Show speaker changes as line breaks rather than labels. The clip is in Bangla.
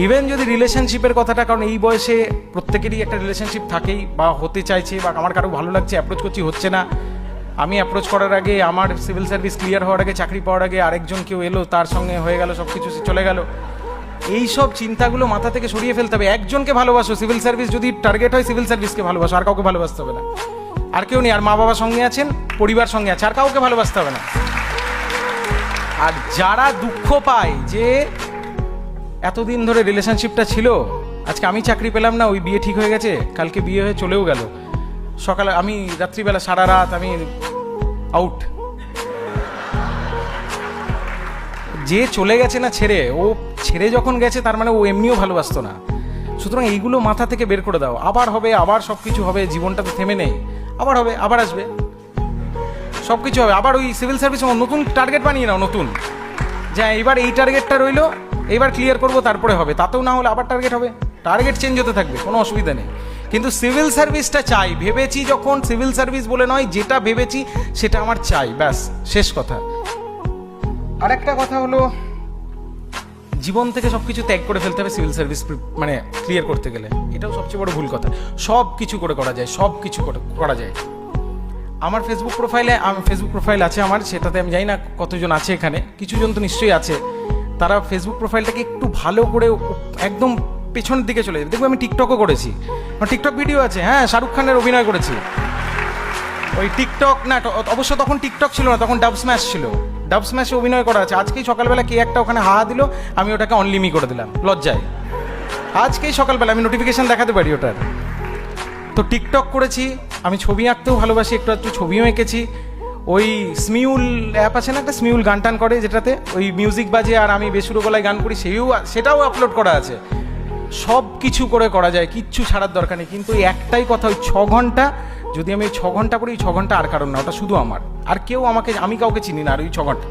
ইভেন যদি রিলেশনশিপের কথাটা, কারণ এই বয়সে প্রত্যেকেরই একটা রিলেশনশিপ থাকেই বা হতে চাইছে, বা আমার কারো ভালো লাগছে, অ্যাপ্রোচ করছি, হচ্ছে না। আমি অ্যাপ্রোচ করার আগে, আমার সিভিল সার্ভিস ক্লিয়ার হওয়ার আগে, চাকরি পাওয়ার আগে আরেকজন কেউ এলো, তার সঙ্গে হয়ে গেল, সব কিছু চলে গেল। এই সব চিন্তাগুলো মাথা থেকে সরিয়ে ফেলতে হবে। একজনকে ভালোবাসো, সিভিল সার্ভিস যদি টার্গেট হয়, সিভিল সার্ভিসকে ভালোবাসো, আর কাউকে ভালোবাসতে হবে না। আর কেউ নেই, আর মা বাবার সঙ্গে আছেন, পরিবার সঙ্গে আছে, আর কাউকে ভালোবাসতে হবে না। আর যারা দুঃখ পায় যে এতদিন ধরে রিলেশনশিপটা ছিল, আজকে আমি চাকরি পেলাম না, ওই বিয়ে ঠিক হয়ে গেছে, কালকে বিয়ে হয়ে চলেও গেল, সকালে আমি রাত্রিবেলা সারা রাত আমি আউট, যে চলে গেছে না ছেড়ে, ও ছেড়ে যখন গেছে তার মানে ও এমনিও ভালোবাসতো না। সুতরাং এইগুলো মাথা থেকে বের করে দাও। আবার হবে, আবার সব কিছু হবে, জীবনটা তো থেমে নেই, আবার হবে, আবার আসবে, সব কিছু হবে। আবার ওই সিভিল সার্ভিস নতুন টার্গেট বানিয়ে নাও, নতুন, যা এইবার এই টার্গেটটা রইলো, এইবার ক্লিয়ার করবো, তারপরে হবে, তাতেও না হলে আবার টার্গেট হবে, টার্গেট চেঞ্জ হতে থাকবে, কোনো অসুবিধা নেই। কিন্তু সিভিল সার্ভিসটা চাই, ভেবেছি যখন, সিভিল সার্ভিস বলে নয়, যেটা ভেবেছি সেটা আমার চাই, ব্যাস, শেষ কথা। আরেকটা কথা হলো, জীবন থেকে সব কিছু ত্যাগ করে ফেলতে হবে সিভিল সার্ভিস মানে ক্লিয়ার করতে গেলে, এটাও সবচেয়ে বড় ভুল কথা। সব কিছু করে করা যায়, সব কিছু করা যায়। আমার ফেসবুক প্রোফাইল আছে আমার, সেটাতে আমি জানি না কতজন আছে এখানে, কিছু জন তো নিশ্চয়ই আছে। তারা ফেসবুক প্রোফাইলটাকে একটু ভালো করে একদম পেছনের দিকে চলে যাবে, দেখবো আমি টিকটকও করেছি, আমার টিকটক ভিডিও আছে, হ্যাঁ, শাহরুখ খানের অভিনয় করেছি। ওই টিকটক না, অবশ্য তখন টিকটক ছিল না, তখন ডাব স্ম্যাশ ছিল, ডাব স্ম্যাশে অভিনয় করা আছে। আজকেই সকালবেলা কে একটা ওখানে হাহা দিল, আমি ওটাকে অনলিমি করে দিলাম লজ্জায়, আজকেই সকালবেলা আমি নোটিফিকেশান দেখাতে পারি ওটার। তো টিকটক করেছি, আমি ছবি আঁকতেও ভালোবাসি, একটু ছবিও এঁকেছি। ওই স্মিউল অ্যাপ আছে না, একটা স্মিউল গান টান করে, যেটাতে ওই মিউজিক বাজে আর আমি বেসুরো গলায় গান করি, সেটাও আপলোড করা আছে। সব কিছু করে করা যায়, কিচ্ছু ছাড়ার দরকার নেই। কিন্তু একটাই কথা, ওই 6 ঘন্টা, যদি আমি 6 ঘন্টা করি, 6 ঘন্টা আর কারণ না, ওটা শুধু আমার, আর কেউ আমাকে, আমি কাউকে চিনি না আর ওই 6 ঘন্টা।